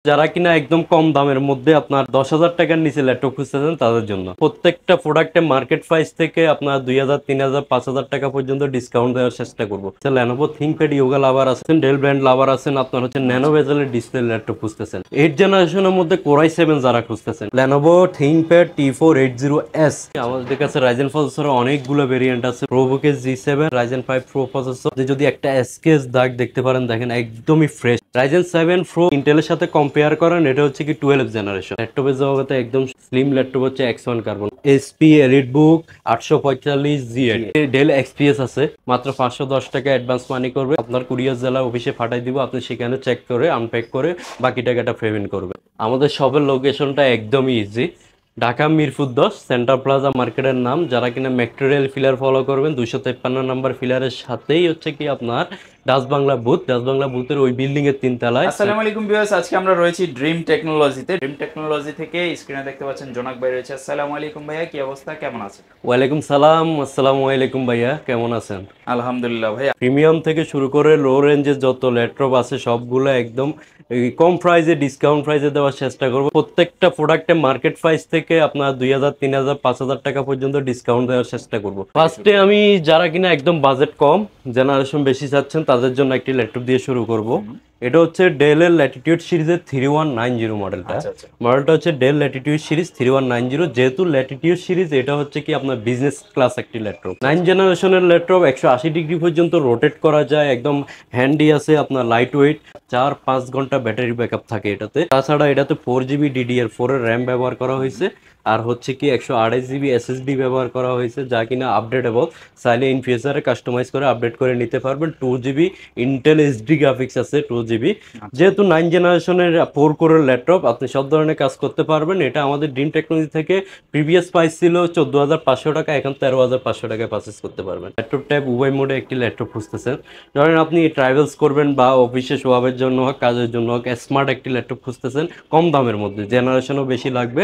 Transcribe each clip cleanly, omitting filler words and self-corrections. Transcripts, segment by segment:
যারা কিনা একদম কম দামের মধ্যে আপনার 10,000 টাকার নিচে ল্যাপটপ খুঁজতেছেন তাদের জন্য প্রত্যেকটা প্রোডাক্টে মার্কেট প্রাইস থেকে আপনার 2,000, 3,000, 5,000 টাকা পর্যন্ত ডিসকাউন্ট দেওয়ার চেষ্টা করবো। লেনোভো থিংকপ্যাড ইয়োগা লাভার আছেন, ডেল ব্র্যান্ড লাভার আছেন, আপনার হচ্ছে ন্যানো বেজেলের ডিসপ্লে ল্যাপটপ খুঁজতেছেন, 8 জেনারেশনের মধ্যে কোরাই 7 যারা খুঁজতেছেন, লেনোভো থিংকপ্যাড T480S। আমাদের কাছে রাইজেন প্রসেসরের অনেকগুলো ভেরিয়েন্ট আছে, প্রোভোকে G7, রাইজেন 5 প্রো প্রসেসর। যদি একটা এসকেএস দাগ দেখতে পারেন, দেখেন একদমই ফ্রেশ। রাইজেন 7 প্রো ইন্টেলের সাথে কম্পেয়ার করেন, এটা হচ্ছে কি 12 জেনারেশন ল্যাপটপের জগতে একদম স্লিম ল্যাপটপ হচ্ছে X1 carbon. HP EliteBook 845 G8, Dell XPS আছে, মাত্র 510 টাকা অ্যাডভান্স মানি করবে, আপনার কুরিয়ার জেলা অফিসে পাঠাই দিব, আপনি সেখানে চেক করে আনপ্যাক করে বাকি টাকাটা পেমেন্ট করবে। আমাদের শপের লোকেশনটা একদমই easy, Dhaka Mirpur 10 centre plaza মার্কেটের নাম। যারা কিনা মেট্রো রেল ফিলার ফলো করবেন, 253 নাম্বার ফিলারের সাথেই হচ্ছে কি আপনার Dutch Bangla booth, Dutch Bangla বুথের ওই বিল্ডিং এর 3 তলায়। আসসালামু আলাইকুম ভিউয়ার্স, আজকে আমরা রয়েছি ড্রিম টেকনোলজিতে। ড্রিম টেকনোলজি থেকে স্ক্রিনে দেখতে পাচ্ছেন জোনাক ভাই রয়েছে। আসসালামু আলাইকুম ভাইয়া, কি অবস্থা, কেমন আছেন? ওয়ালাইকুম সালাম, আসসালামু আলাইকুম ভাইয়া, কেমন আছেন? আলহামদুলিল্লাহ ভাইয়া। প্রিমিয়াম থেকে শুরু করে লো রেঞ্জের যত ল্যাপটপ আছে সবগুলো একদম কম প্রাইসে, ডিসকাউন্ট প্রাইসে দেওয়ার চেষ্টা করবো। প্রত্যেকটা প্রোডাক্টে মার্কেট প্রাইস থেকে আপনার 2,000, 3,000, 5,000 টাকা পর্যন্ত ডিসকাউন্ট দেওয়ার চেষ্টা করবো। ফার্স্টে আমি যারা কিনা একদম বাজেট কম, জেনারেশন বেশি চাচ্ছেন তাদের জন্য একটি ল্যাপটপ দিয়ে শুরু করব। এটা হচ্ছে ডেলের ল্যাটিটিউড সিরিজের 3190 মডেলটা। মডেলটা হচ্ছে ডেল ল্যাটিটিউড সিরিজ 3190। যেহেতু ল্যাটিটিউড সিরিজ, এটা হচ্ছে কি আপনার বিজনেস ক্লাস একটি ল্যাপটপ, 9 জেনারেশনের ল্যাপটপ, 180 ডিগ্রি পর্যন্ত রোটেট করা যায়, একদম হ্যান্ডি আছে, আপনার লাইট ওয়েট, 4-5 ঘন্টা ব্যাটারি ব্যাকআপ থাকে এটাতে। তাছাড়া এটাতে 4GB DDR4 এর র্যাম ব্যবহার করা হয়েছে, আর হচ্ছে কি 128GB SSD ব্যবহার করা হয়েছে, যা কিনা আপডেটেবল, চাইলে ইন ফিউচারে কাস্টমাইজ করে আপডেট করে নিতে পারবেন। 2GB ইন্টেল এইচডি গ্রাফিক্স আছে, 2GB। যেহেতু 9 জেনারেশনের 4 কোরের ল্যাপটপ, আপনি সব ধরনের কাজ করতে পারবেন। এটা আমাদের ড্রিম টেকনোলজি থেকে প্রিভিয়াস প্রাইস ছিল 14,500 টাকা, এখন 13,500 টাকায় পারচেস করতে পারবেন। ল্যাপটপ ট্যাব উভয় মোডে একটি ল্যাপটপ খুঁজতেছেন, ধরেন আপনি ট্রাভেলস করবেন বা অফিসে শোয়াবের জন্য হোক, কাজের জন্য হোক, স্মার্ট একটি ল্যাপটপ খুঁজতেছেন কম দামের মধ্যে, জেনারেশনও বেশি লাগবে,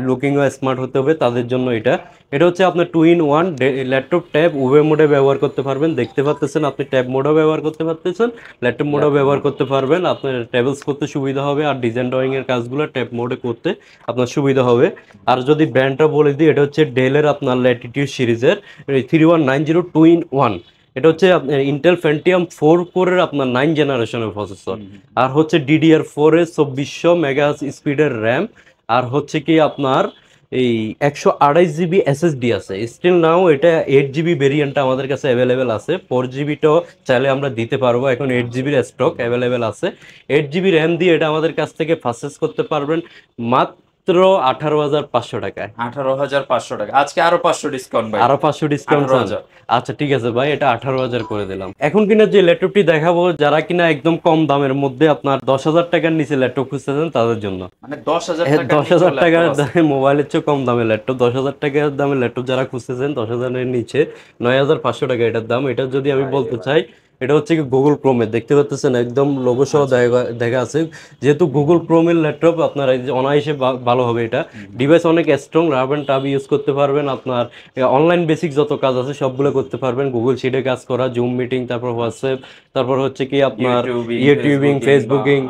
লুকিংও স্মার্ট হতে হবে, তাদের জন্য এটা। এটা হচ্ছে আপনার 2-in-1 ল্যাপটপ ট্যাব উভয় মোডে ব্যবহার করতে পারবেন। দেখতে পাচ্ছেন আপনি ট্যাব মোডও ব্যবহার করতে পারতেছেন, ল্যাপটপ মোডও ব্যবহার করতে পারবেন। আপনার ট্রাভেলস করতে সুবিধা হবে, আর ডিজাইন ড্রয়িং এর কাজগুলো ট্যাব মোডে করতে আপনার সুবিধা হবে। আর যদি ব্র্যান্ডটা বলে দিই, এটা হচ্ছে ডেলের আপনার ল্যাটিটিউড সিরিজের 3190 2-in-1। এটা হচ্ছে আপনার ইন্টেল পেন্টিয়াম 4 কোরের আপনার 9 জেনারেশনের প্রসেসর, আর হচ্ছে DDR4 এর 2400 মেগাহার্জ স্পিডের র্যাম, আর হচ্ছে কি আপনার এই 128GB SSD আছে। স্টিল নাও এটা 8GB ভেরিয়েন্টটা আমাদের কাছে অ্যাভেলেবেল আছে, 4GBটাও চাইলে আমরা দিতে পারবো, এখন 8GBর স্টক অ্যাভেলেবেল আছে। 8GB র্যাম দিয়ে এটা আমাদের কাছ থেকে পারচেস করতে পারবেন মাত্র 18,500 টাকায়। 18,500 টাকা, আজকে আরো 500 ডিসকাউন্ট ভাই। আরো 500 ডিসকাউন্ট। 18,000। আচ্ছা ঠিক আছে ভাই, এটা 18,000 করে দিলাম। এখন কিনা যে ল্যাপটপটি দেখাবো, যারা কিনা একদম কম দামের মধ্যে আপনার 10,000 টাকার নিচে ল্যাপটপ খুঁজতেছেন তাদের জন্য। মানে 10,000 টাকা, 10,000 টাকার দামে মোবাইলের চেয়ে কম দামের ল্যাপটপ, 10,000 টাকার দামের ল্যাপটপ যারা খুঁজতেছেন, 10,000 এর নিচে 9,500 টাকা এটার দাম। এটা যদি আমি বলতে চাই, এটা হচ্ছে কি গুগল ক্রোমের, দেখতে পাচ্ছেন একদম লোগো সহ দেখা আছে। যেহেতু গুগল ক্রোমের ল্যাপটপ, আপনার অনায়াসে ভালো হবে। এটা ডিভাইস অনেক strong, rough and tough use করতে পারবেন। আপনার অনলাইন বেসিক যত কাজ আছে সবগুলো করতে পারবেন, গুগল শিটে কাজ করা, জুম মিটিং, তারপর হোয়াটসঅ্যাপ, তারপর হচ্ছে কি আপনার ইউটিউবিং, ফেসবুকিং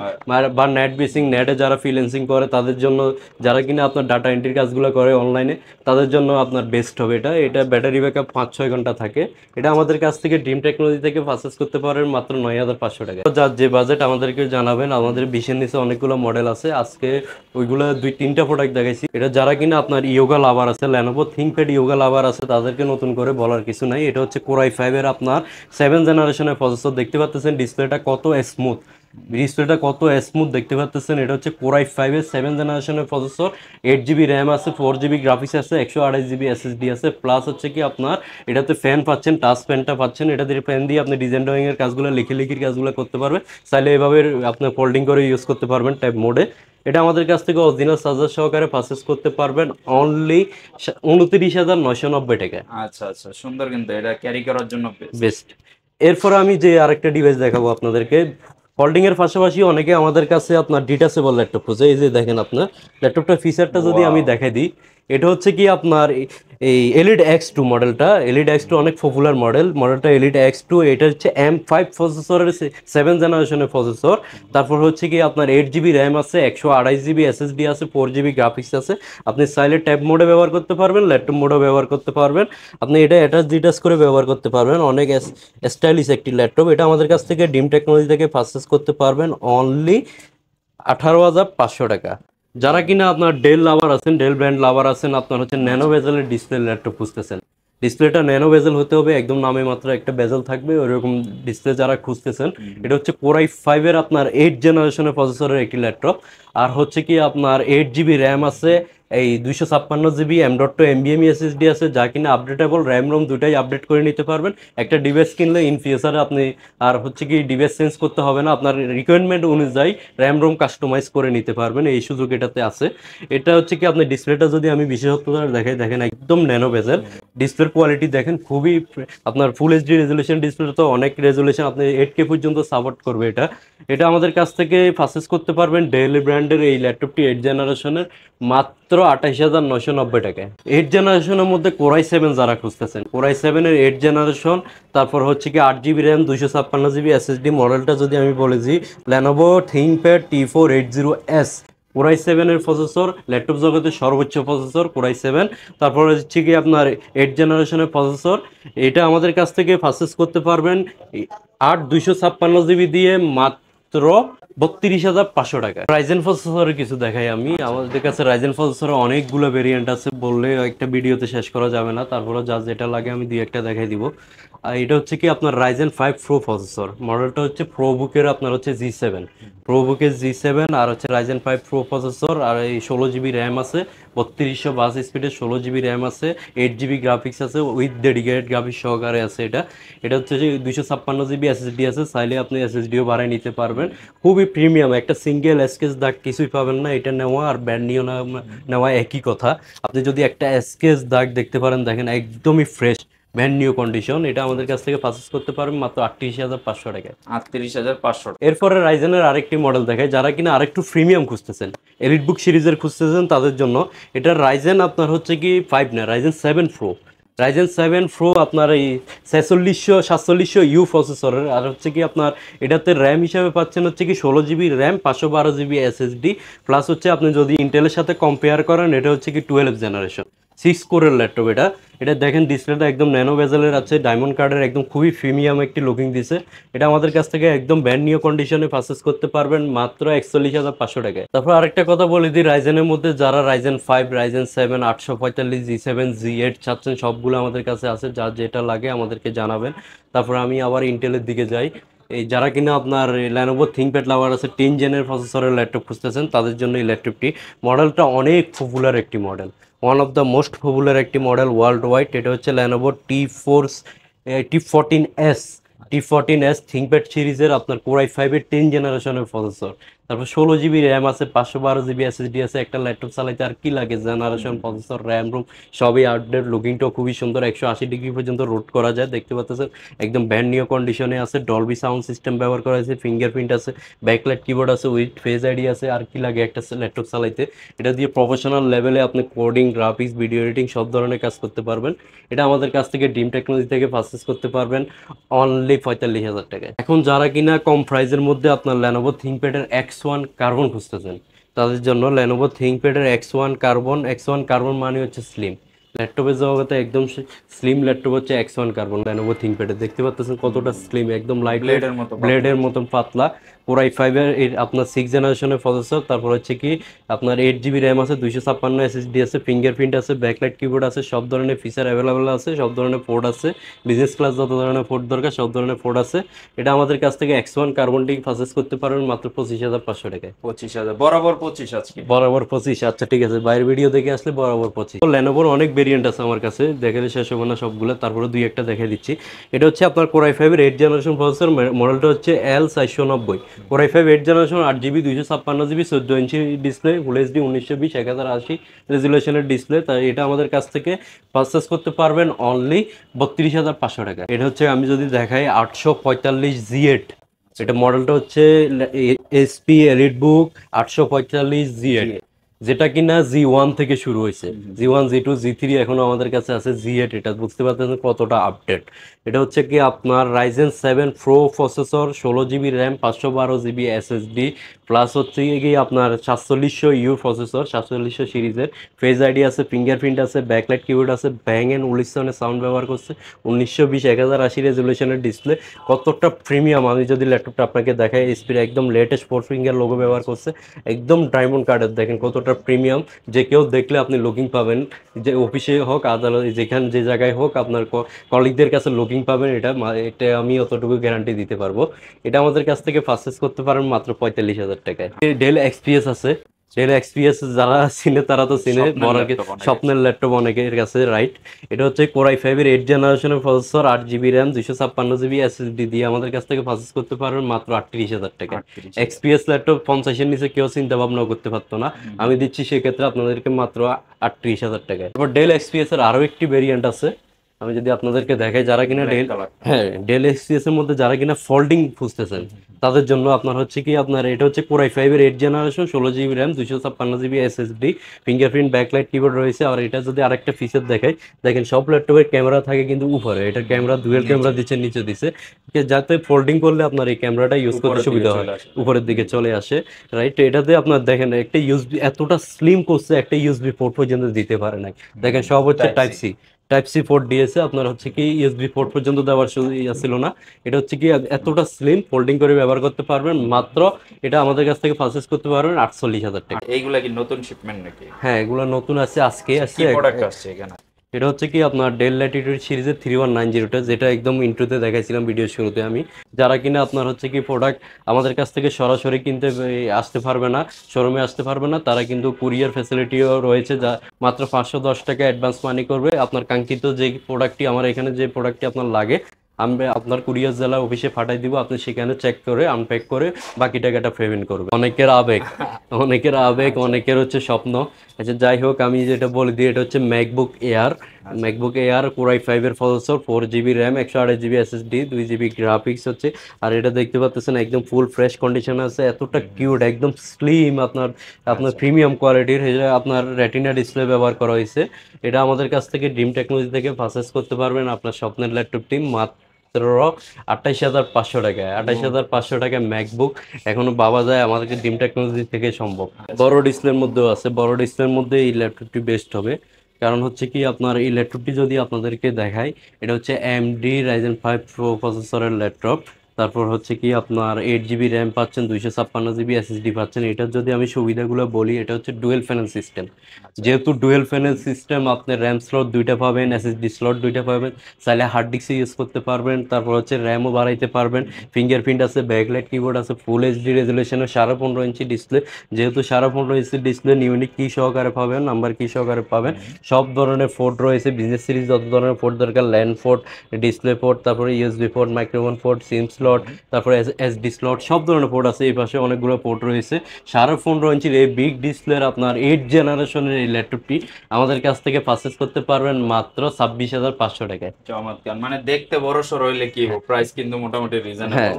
বা নেট বেসিং, নেটে যারা ফ্রিল্যান্সিং করে তাদের জন্য, যারা কিনা আপনার ডাটা এন্ট্রির কাজগুলো করে অনলাইনে, তাদের জন্য আপনার বেস্ট হবে এটা। এটা ব্যাটারি ব্যাকআপ 5-6 ঘন্টা থাকে। এটা আমাদের কাছ থেকে ড্রিম টেকনোলজি থেকে পারচেস করতে পারেন মাত্র 9,500 টাকা। যার যে বাজেট আমাদেরকে জানাবেন, আমাদের 20-এর নিচে অনেকগুলো মডেল আছে, আজকে ওইগুলো 2-3টা প্রোডাক্ট দেখাইছি। এটা যারা কিনা আপনার ইয়োগা লাভার আছে, লেনোভো থিংকপ্যাড ইয়োগা লাভার আছে, তাদেরকে নতুন করে বলার কিছু নাই। এটা হচ্ছে কোরাই 5 এর আপনার 7 জেনারেশনের প্রসেসর। দেখতে পাচ্ছেন ডিসপ্লেটা কত স্মুথ, দেখতে পাচ্ছেন। এটা হচ্ছে কোরাই 5 এর 7 জেনারেশনের প্রসেসর, 8GB র্যাম আছে, 4GB গ্রাফিক্স আছে, 128GB SSD আছে, প্লাস হচ্ছে কি আপনার এটাতে ফ্যান পাচ্ছেন, টাচ ফ্যানটা পাচ্ছেন। এটা দিয়ে ফ্যান দিয়ে আপনি ডিজাইন ড্রয়িং এর কাজগুলো, লিখির কাজগুলো করতে পারবেন। চাইলে এভাবে আপনি ফোল্ডিং করে ইউজ করতে পারবেন ট্যাব মোডে। এটা আমাদের কাছ থেকে অরিজিনাল চার্জার সহকারে পারচেস করতে পারবেন অনলি 29,990 টাকায়। আচ্ছা আচ্ছা, সুন্দর, কিন্তু এটা ক্যারি করার জন্য বেস্ট। এরপর আমি যে আরেকটা ডিভাইস দেখাবো আপনাদেরকে, ফোল্ডিং এর পাশাপাশি অনেকে আমাদের কাছে আপনার ডিটাচেবল ল্যাপটপ খুঁজে। এই যে দেখেন আপনার ল্যাপটপটার ফিচারটা যদি আমি দেখাই দিই, এটা হচ্ছে কি আপনার এই এলিট X2 মডেলটা, এলিট X2 অনেক পপুলার মডেলটা এলিট X2। এটা হচ্ছে M5 প্রসেসরের 7 জেনারেশনের প্রসেসর। তারপর হচ্ছে কি আপনার 8 GB র্যাম আছে, 128 GB SSD আছে, 4 GB গ্রাফিক্স আছে। আপনি চাইলে ট্যাব মোডে ব্যবহার করতে পারবেন, ল্যাপটপ মোডে ব্যবহার করতে পারবেন। আপনি এটা অ্যাটাচ ডিটাচ করে ব্যবহার করতে পারবেন। অনেক স্টাইলিশ একটি ল্যাপটপ। এটা আমাদের কাছ থেকে ডিম টেকনোলজি থেকে পারচেস করতে পারবেন অনলি 18,500 টাকা। যারা কিনা আপনার ডেল লাভার আছেন, ডেল ব্র্যান্ড লাভার আছেন, আপনার হচ্ছে ন্যানো বেজেলের ডিসপ্লে ল্যাপটপ খুঁজতেছেন, ডিসপ্লেটা ন্যানো বেজেল হতে হবে, একদম নামে মাত্র একটা বেজেল থাকবে ওইরকম ডিসপ্লে যারা খুঁজতেছেন, এটা হচ্ছে Core i5 এর আপনার 8 জেনারেশনের প্রসেসরের একটি ল্যাপটপ। আর হচ্ছে কি আপনার 8 GB র্যাম আছে, এই 256 GB M.2 NVMe SSD আছে, যা কিনা আপডেটেবল, র্যাম রোম দুটাই আপডেট করে নিতে পারবেন। একটা ডিভাইস কিনলে ইন ফিউচারে আপনি আর হচ্ছে কি ডিভাইস চেঞ্জ করতে হবে না, আপনার রিকোয়ারমেন্ট অনুযায়ী র্যাম রোম কাস্টমাইজ করে নিতে পারবেন, এই সুযোগ এটাতে আছে। এটা হচ্ছে কি আপনি ডিসপ্লেটা যদি আমি বিশেষত্বতা দেখাই, দেখেন একদম ন্যানো বেজেল, ডিসপ্লের কোয়ালিটি দেখেন খুবই আপনার ফুল এইচডি রেজুলেশন ডিসপ্লে, তো অনেক রেজুলেশন আপনি 8K পর্যন্ত সাপোর্ট করবে এটা। এটা আমাদের কাছ থেকে পারচেস করতে পারবেন ডেল ব্র্যান্ডের এই ল্যাপটপটি 8 জেনারেশনের মাত্র 28,990 টাকায়। 8 জেনারেশনের মধ্যে Core i7 যারা খুঁজতেছেন, Core i7 এর 8 জেনারেশন, তারপর হচ্ছে কি 8 GB র্যাম, 256 GB SSD মডেলটা যদি আমি বলেছি, Lenovo ThinkPad T480S, Core i7 এর প্রসেসর, ল্যাপটপ জগতের সর্বোচ্চ প্রসেসর Core i7। তারপর হচ্ছে কি আপনার 8 জেনারেশনের প্রসেসর, এটা আমাদের কাছ থেকে পারচেস করতে পারবেন 256 GB দিয়ে মাত্র 32,500 টাকা। রাইজেন প্রসেসরের কিছু দেখাই আমি, আমাদের কাছে রাইজেন প্রসেসরের অনেকগুলো ভেরিয়েন্ট আছে, বললে একটা ভিডিওতে শেষ করা যাবে না, তারপরে যা যেটা লাগে আমি দুই একটা দেখাই দিব। আর এটা হচ্ছে কি আপনার Ryzen 5 Pro প্রসেসর, মডেলটা হচ্ছে প্রোবুকের আপনার হচ্ছে G7, প্রোবুকের G7, আর হচ্ছে Ryzen 5 Pro প্রসেসর, আর এই 16 GB র্যাম আছে, 3252 স্পিডের 16 GB র্যাম আছে, 8 GB গ্রাফিক্স আছে, উইথ ডেডিকেটেড গ্রাফিক্স সহকারে আছে। এটা হচ্ছে যে 256 GB SSD আছে, চাইলে আপনি SSDও বাড়ায় নিতে পারবেন। খুবই প্রিমিয়াম, একটা সিঙ্গেল স্কেচ দাগ কিছুই পাবেন না, এটা নেওয়া আর ব্র্যান্ড নিউ নেওয়া একই কথা। আপনি যদি একটা স্কেচ দাগ দেখতে পারেন, দেখেন একদমই ফ্রেশ ব্র্যান্ড নিউ কন্ডিশন। এটা আমাদের কাছ থেকে পারচেস করতে পারবেন মাত্র 38,500 টাকায়। 38,500। এরপরে রাইজেনের আরেকটি মডেল দেখায়, যারা কিনা আরেকটু প্রিমিয়াম খুঁজতেছেন, এলিট বুক সিরিজের খুঁজতেছেন, তাদের জন্য এটা রাইজেন আপনার হচ্ছে কি 5 না, Ryzen 7 Pro। Ryzen 7 Pro আপনার এই 4700 প্রসেসরের, আর হচ্ছে কি আপনার এটাতে র্যাম হিসাবে পাচ্ছেন হচ্ছে কি 16 GB RAM, 512 GB SSD, plus হচ্ছে আপনি যদি ইন্টেলের সাথে কম্পেয়ার করেন, এটা হচ্ছে কি 12 জেনারেশন 6 কোরের ল্যাপটপ। এটা দেখেন ডিসপ্লেটা একদম ন্যানো বেজেলের আছে, ডায়মন্ড কার্ডের, একদম খুবই প্রিমিয়াম একটি লুকিং দিছে। এটা আমাদের কাছ থেকে একদম ব্র্যান্ড নিউ কন্ডিশনে পারচেস করতে পারবেন মাত্র 41,500 টাকায়। তারপর আরেকটা কথা বলে দিই, রাইজেনের মধ্যে যারা Ryzen 5, Ryzen 7, 845, G7, G8 চাচ্ছেন, সবগুলো আমাদের কাছে আছে, যার যেটা লাগে আমাদেরকে জানাবেন। তারপর আমি আবার ইন্টেলের দিকে যাই। এই যারা কিনা আপনার Lenovo ThinkPad লাভার আছে, 10 জেনের প্রসেসরের ল্যাপটপ খুঁজতেছেন, তাদের জন্য এই ল্যাপটপটি, মডেলটা অনেক পপুলার একটি model, one of the most popular একটি মডেল ওয়ার্ল্ড ওয়াইড। এটা হচ্ছে Lenovo T14S ThinkPad সিরিজের আপনার Core i5 এর 10 জেনারেশনের প্রসেসর। তারপর 16 GB র্যাম আছে, 512 GB SSD আছে। একটা ল্যাপটপ চালাইতে আর কি লাগে, জেনারেশন প্রসেসর, র্যাম রোম সবই আপডেট, লুকিংটাও খুবই সুন্দর, 180 ডিগ্রি পর্যন্ত রোট করা যায়, দেখতে পাচ্ছেন একদম ব্র্যান্ড নিউ কন্ডিশনে আছে। ডলবি সাউন্ড সিস্টেম ব্যবহার করা হয়েছে, ফিঙ্গারপ্রিন্ট আছে, ব্যাকলাইট কিবোর্ড আছে, উইথ ফেস আইডি আছে। আর কি লাগে একটা ল্যাপটপ চালাইতে, এটা দিয়ে প্রফেশনাল লেভেলে আপনি কোডিং, গ্রাফিক্স, ভিডিও এডিটিং সব ধরনের কাজ করতে পারবেন। এটা আমাদের কাছ থেকে ডিম টেকনোলজি থেকে পারচেস করতে পারবেন অনলি 45,000 টাকায়। এখন যারা কিনা কম প্রাইসের মধ্যে আপনার Lenovo ThinkPad এর X1 কার্বন খুঁজতেছেন, তাদের জন্য Lenovo ThinkPad এর X1 কার্বন মানে হচ্ছে স্লিম ল্যাপটপের জগতে, একদম স্লিম ল্যাপটপ হচ্ছে X1 কার্বন Lenovo ThinkPad এর। দেখতে পাচ্ছেন কতটা স্লিম, একদম লাইট ব্লেডের মতন পাতলা। Core i5 এর আপনার 6 জেনারেশনের প্রসেসর, তারপর হচ্ছে কি আপনার 8 GB র্যাম আছে, 256 SSD আছে, ফিঙ্গারপ্রিন্ট আছে, ব্যাকলাইট কিবোর্ড আছে, সব ধরনের ফিচার অ্যাভেলেবেল আছে, সব ধরনের পোর্ট আছে, বিজনেস ক্লাস যত ধরনের পোর্ট দরকার সব ধরনের পোর্ট আছে। এটা আমাদের কাছ থেকে X1 কার্বনটি পারচেস করতে পারবেন মাত্র 25,500 টাকায়। 25,000 বরাবর 25 আজকে বরাবর 25। আচ্ছা ঠিক আছে, বাইরের ভিডিও দেখে আসলে বরাবর 25। Lenovoর অনেক ভেরিয়েন্ট আছে আমার কাছে, দেখালে শেষ হবে না সবগুলো, তারপরে দুই একটা দেখে দিচ্ছি। এটা হচ্ছে আপনার Core i5 এর 8 জেনারেশন প্রসেসর, মডেলটা হচ্ছে L490। Core i5 8 generation, 8 GB 256 GB 14 inch display, full HD 1920 1080 রেজুলেশনের display. তাই এটা আমাদের কাছ থেকে পারচেস করতে পারবেন অনলি 32,500 টাকা। এটা হচ্ছে আমি যদি দেখাই 845 G8, এটা মডেলটা হচ্ছে SP এলিট বুক 845 G8। যেটা কিনা জি1 থেকে শুরু হয়েছে। জি1, জি2, জি3 এখনো আমাদের কাছে আছে, জি8। এটা বুঝতে পারতেছেন কতটা আপডেট। এটা হচ্ছে কি আপনার Ryzen 7 pro processor, 16 GB RAM, 512 GB SSD, plus হচ্ছে কি আপনার 4700 ইউ প্রসেসর, 4700 সিরিজের। ফেস আইডি আছে, ফিঙ্গারপ্রিন্ট আছে, ব্যাকলাইট কিবোর্ড আছে, ব্যাং এন্ড উলিসনের সাউন্ড ব্যবহার করছে, 1920 1080 রেজলিউশনের ডিসপ্লে। কতটা প্রিমিয়াম আমি যদি ল্যাপটপটা আপনাকে দেখাই, স্পিড একদম লেটেস্ট 4 ফিঙ্গার লোগো ব্যবহার করছে, একদম ডায়মন্ড কার্ডের। দেখেন কতটা প্রিমিয়াম, যে কেউ দেখলে আপনি লুকিং পাবেন, যে অফিসে হোক, আদালত, যেখানে যে জায়গায় হোক, আপনার কলিগদের কাছে লুকিং পাবেন। এটা আমি অতটুকু গ্যারান্টি দিতে পারবো। এটা আমাদের কাছ থেকে পারচেস করতে পারেন মাত্র 45,000 টাকায়। ডেল এক্সপিএস আছে। ডেল এক্সপিএস যারা চিনে তারা তো চিনে, স্বপ্নের ল্যাপটপ অনেকের কাছে, রাইট। এটা হচ্ছে কোরাই 5-এর 8 জেনারেশনের processor, 8 GB RAM, 256 GB SSD দিয়ে আমাদের কাছ থেকে পারচেস করতে পারবেন মাত্র 38,000 টাকা। এক্সপিএস ল্যাপটপ 50-এর নিচে কেউ চিন্তা ভাবনাও করতে পারতো না, আমি দিচ্ছি সেক্ষেত্রে আপনাদেরকে মাত্র 38,000 টাকায়। তারপর ডেল এক্সপিএস এর আরও একটি ভেরিয়েন্ট আছে, আমি যদি আপনাদেরকে দেখাই, যারা কিনা ডেল এক্সপিএস এর মধ্যে যারা কিনা ফোল্ডিং খুঁজতেছেন তাদের জন্য আপনার হচ্ছে কি আপনার এটা হচ্ছে কোরাই 5-এর 8 generation, 16 GB RAM, 256 GB SSD, fingerprint backlight keyboard রয়েছে। আর এটা যদি আরেকটা ফিচার দেখাই, দেখেন সব ল্যাপটপের ক্যামেরা থাকে কিন্তু উপরে, এটা ক্যামেরা ডুয়াল ক্যামেরা দিচ্ছে নিচে দিছে, যাতে ফোল্ডিং করলে আপনার এই ক্যামেরাটা ইউজ করতে সুবিধা হয়, উপরের দিকে চলে আসে, রাইট। এটাতে আপনার দেখেন একটা ইউএসবি এতটা স্লিম করছে, একটা ইউএসবি পোর্ট পর্যন্ত দিতে পারে নাই। দেখেন সব হচ্ছে টাইপ সি পোর্ট দিয়েছে, আপনার হচ্ছে কি ইউএসবি পোর্ট পর্যন্ত দেওয়ার ছিল না। এটা হচ্ছে কি এতটা স্লিম, ফোল্ডিং করে ব্যবহার করতে পারবেন। মাত্র এটা আমাদের কাছ থেকে পারচেজ করতে পারবেন 48,000 টাকা। এইগুলা কি নতুন শিপমেন্ট নাকি? হ্যাঁ, এগুলো নতুন আছে, আজকে আসছে। কি প্রোডাক্ট আসছে এখানে? এটা হচ্ছে কি আপনার ডেল ল্যাটিটিউড সিরিজের 3190টা, যেটা একদম ইন্ট্রোতে দেখাইছিলাম ভিডিও শুরুতে আমি। যারা কিনা আপনার হচ্ছে কি প্রোডাক্ট আমাদের কাছ থেকে সরাসরি কিনতে আসতে পারবে না, শোরুমে আসতে পারবে না, তারা কিন্তু কুরিয়ার ফ্যাসিলিটিও রয়েছে, যা মাত্র 510 টাকা অ্যাডভান্স মানি করবে। আপনার কাঙ্ক্ষিত যে প্রোডাক্টটি, আমার এখানে যে প্রোডাক্টটি আপনার লাগে, আমি আপনার কুরিয়ার জেলা অফিসে পাঠাই দিব, আপনি সেখানে চেক করে আনপ্যাক করে বাকি টাকাটা পেমেন্ট করবে। অনেকের আবেগ, অনেকের হচ্ছে স্বপ্ন। আচ্ছা যাই হোক, আমি যেটা বলে দিই, এটা হচ্ছে ম্যাকবুক এয়ার কোরাই 5-এর processor, 4 GB RAM, 128 GB SSD, 2 GB graphics হচ্ছে। আর এটা দেখতে পাচ্ছেন একদম ফুল ফ্রেশ কন্ডিশন আছে, এতটা কিউট, একদম স্লিম, আপনার প্রিমিয়াম কোয়ালিটির। এটা আপনার রেটিনা ডিসপ্লে ব্যবহার করা হয়েছে। এটা আমাদের কাছ থেকে ড্রিম টেকনোলজি থেকে পারচেস করতে পারবেন আপনার স্বপ্নের ল্যাপটপটি মাত্র 28,500 টাকায়। 28,500 টাকায় ম্যাকবুক এখনো পাওয়া যায়, আমাদেরকে ড্রিম টেকনোলজি থেকে সম্ভব। বড় ডিসপ্লের মধ্যেও আছে, বড় ডিসপ্লের মধ্যে এই ল্যাপটপটি বেস্ট হবে। কারণ হচ্ছে কি আপনার এই ল্যাপটপটি যদি আপনাদেরকে দেখাই, এটা হচ্ছে AMD Ryzen 5 Pro প্রসেসরের ল্যাপটপ। তারপর হচ্ছে কি আপনার 8 জিবি র্যাম পাচ্ছেন, 256 জিবি এসএসডি পাচ্ছেন। এটার যদি আমি সুবিধাগুলো বলি, এটা হচ্ছে ডুয়েল প্যানেল সিস্টেম। যেহেতু ডুয়েল প্যানেল সিস্টেম, আপনি র্যাম স্লট 2টা পাবেন, এসএসডি স্লট 2টা পাবেন, চাইলে হার্ড ডিস্ক ইউজ করতে পারবেন। তারপর হচ্ছে র্যামও বাড়াইতে পারবেন, ফিঙ্গারপ্রিন্ট আছে, ব্যাকলাইট কিবোর্ড আছে, ফুল এইচডি রেজুলেশনের 15.5 ইঞ্চি ডিসপ্লে। যেহেতু 15.5 ইঞ্চি ডিসপ্লে, নিউনিক কি সহকারে পাবেন, নাম্বার কি সহকারে পাবেন, সব ধরনের পোর্ট রয়েছে, বিজনেস সিরিজ যত ধরনের পোর্ট দরকার, ল্যান্ড পোর্ট, ডিসপ্লে পোর্ট, তারপরে ইউএসবি পোর্ট, মাইক্রোফোন পোর্ট, সিম স্লট, তারপরে এসডি স্লট, সব ধরনের পোর্ট আছে। এই পাশে অনেকগুলো পোর্ট রয়েছে। 15.5 ইঞ্চির এই বিগ ডিসপ্লের আপনার 8 জেনারেশনের এই ল্যাপটপটি আমাদের কাছ থেকে পারচেস করতে পারবেন মাত্র 26,500 টাকায়। চমৎকার, মানে দেখতে বড় সড় হইলে কি প্রাইস কিন্তু মোটামুটি রিজনেবল।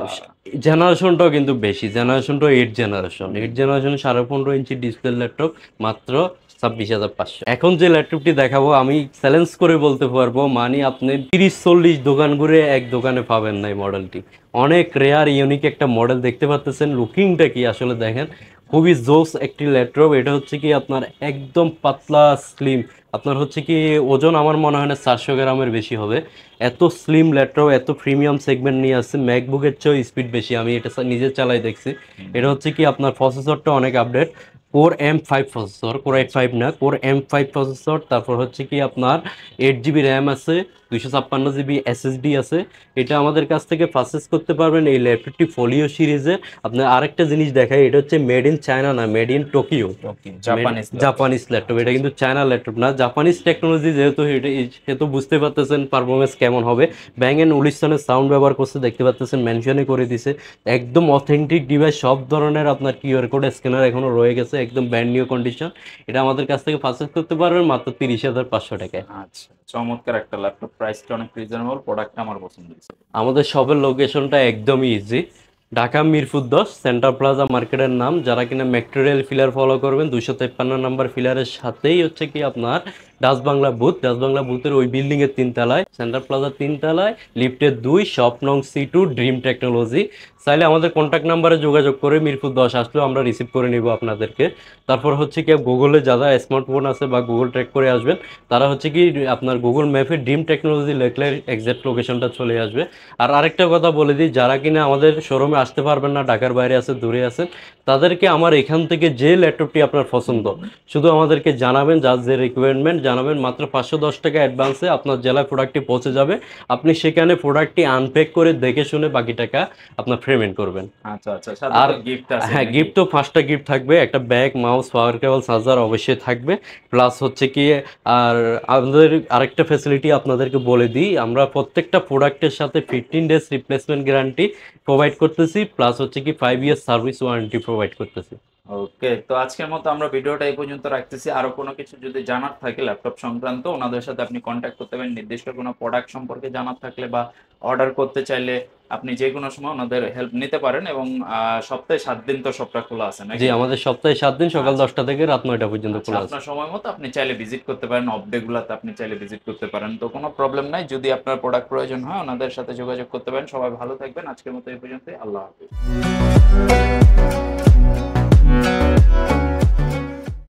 জেনারেশনটাও কিন্তু বেশি, জেনারেশনটা 8 জেনারেশন 15.5 ইঞ্চি ডিসপ্লে ল্যাপটপ মাত্র 26,500। এখন যে ল্যাপটপটি দেখাবো, আমি চ্যালেঞ্জ করে বলতে পারবো, মানে আপনি 30-40 দোকান ঘুরে এক দোকানে পাবেন না এই মডেলটি। অনেক রেয়ার ইউনিক একটা মডেল দেখতে পাচ্ছেন। লুকিংটা কি আসলে দেখেন, খুবই জোস একটি ল্যাপটপ। এটা হচ্ছে কি আপনার একদম পাতলা স্লিম, আপনার হচ্ছে কি ওজন আমার মনে হয় না 400 গ্রামের বেশি হবে। এত স্লিম ল্যাপটপ, এত প্রিমিয়াম সেগমেন্ট নিয়ে আসছে, ম্যাকবুকের চেয়েও স্পিড বেশি, আমি এটা নিজে চালাই দেখছি। এটা হচ্ছে কি আপনার প্রসেসরটা অনেক update, core M5 processor, core i5 না, কোর M5 প্রসেসর। তারপর হচ্ছে কি আপনার 8 জিবি র্যাম আছে, 256 জিবি এসএসডি আছে। এটা আমাদের কাছ থেকে পারচেস করতে পারবেন এই ল্যাপটপটি ফোলিও সিরিজে। আপনার আরেকটা জিনিস দেখাই, এটা হচ্ছে মেড ইন চায়না না, made in Tokyo, Japanese laptop. এটা কিন্তু চায়না ল্যাপটপ না, জাপানিজ টেকনোলজি। যেহেতু সেহেতু বুঝতে পারতেছেন পারফরমেন্স কেমন হবে। ব্যাং এন্ড উলিসনের সাউন্ড ব্যবহার করছে, দেখতে পাচ্ছেন মেনশনই করে দিছে। একদম অথেন্টিক ডিভাইস, সব ধরনের আপনার কিউআর কোড স্ক্যানার এখনো রয়ে গেছে, একদম ব্র্যান্ড নিউ কন্ডিশন। এটা আমাদের কাছ থেকে পারচেস করতে পারবেন মাত্র 30,500 টাকায়। আচ্ছা, চমৎকার একটা ল্যাপটপ, প্রাইসটা অনেক রিজনেবল, প্রোডাক্টটা আমার পছন্দ হয়েছে। আমাদের শপের লোকেশনটা একদমই easy. Dhaka Mirpur 10 centre plaza মার্কেটের নাম। যারা কিনা ম্যাটেরিয়াল ফিলার ফলো করবেন 253 নাম্বার ফিলারের সাথেই হচ্ছে কি আপনার Dutch Bangla booth, Dutch Bangla বুথের ওই বিল্ডিং এর 3 তলায়, সেন্টার প্লাজার 3 তলায়, লিফটের 2, শপ নং C2, ড্রিম টেকনোলজি। চাইলে আমাদের কন্ট্যাক্ট নাম্বারে যোগাযোগ করে মিরপুর 10 আসলেও আমরা রিসিভ করে নিব আপনাদেরকে। তারপর হচ্ছে কি গুগলে যারা স্মার্টফোন আছে বা গুগল ট্র্যাক করে আসবেন, তারা হচ্ছে কি আপনার গুগল ম্যাপে ড্রিম টেকনোলজি লিখলে এক্সাক্ট লোকেশনটা চলে আসবে। আর আরেকটা কথা বলে দিই, যারা কিনা আমাদের শোরুমে আসতে পারবেন না, ঢাকার বাইরে আছে, দূরে আছেন, তাদেরকে আমার এখান থেকে যে ল্যাপটপটি আপনার পছন্দ শুধু আমাদেরকে জানাবেন, যার যে রিকোয়ারমেন্ট জানাবেন, মাত্র 510 টাকা অ্যাডভান্সে আপনার জেলায় প্রোডাক্টটি পৌঁছে যাবে। আপনি সেখানে প্রোডাক্টটি আনপ্যাক করে দেখে শুনে বাকি টাকা আপনার পেমেন্ট করবেন। আচ্ছা আচ্ছা, সাথে আর তো গিফট আছে হ্যাঁ, নাকি? গিফট তো 5টা গিফট থাকবে, একটা ব্যাগ, মাউস, পাওয়ার কেবল, চার্জার অবশ্যই থাকবে। প্লাস হচ্ছে কি আর আমাদের আরেকটা ফ্যাসিলিটি আপনাদেরকে বলে দিই, আমরা প্রত্যেকটা প্রোডাক্টের সাথে 15 ডেজ রিপ্লেসমেন্ট গ্যারান্টি প্রোভাইড করতেছি, প্লাস হচ্ছে কি 5 ইয়ার সার্ভিস ওয়ারেন্টি প্রোভাইড করতেছি। ওকে, তো আজকের মতো আমরা ভিডিওটা এই পর্যন্ত রাখতেছি। আরো কোনো কিছু যদি জানার থাকে ল্যাপটপ সংক্রান্ত, ওনাদের সাথে আপনি কন্ট্যাক্ট করতে পারেন। নির্দিষ্ট কোনো প্রোডাক্ট সম্পর্কে জানার থাকলে বা অর্ডার করতে চাইলে আপনি যে কোনো সময় ওনাদের হেল্প নিতে পারেন। এবং সপ্তাহে 7 দিন তো সবটা খোলা আছে জি, নাকি? আমাদের সপ্তাহে 7 দিন, সকাল আচ্ছা 10টা থেকে রাত 9টা পর্যন্ত আচ্ছা, খোলা আছে। আপনার সময় মতো আপনি চাইলে ভিজিট করতে পারেন, অফ ডে গুলাতে আপনি চাইলে ভিজিট করতে পারেন, তো কোনো প্রবলেম নাই। যদি আপনার প্রোডাক্ট প্রয়োজন হয় ওনাদের সাথে যোগাযোগ করতে পারেন। সবাই ভালো থাকবেন, আজকের মতো এই পর্যন্তই, আল্লাহ হাফিজ।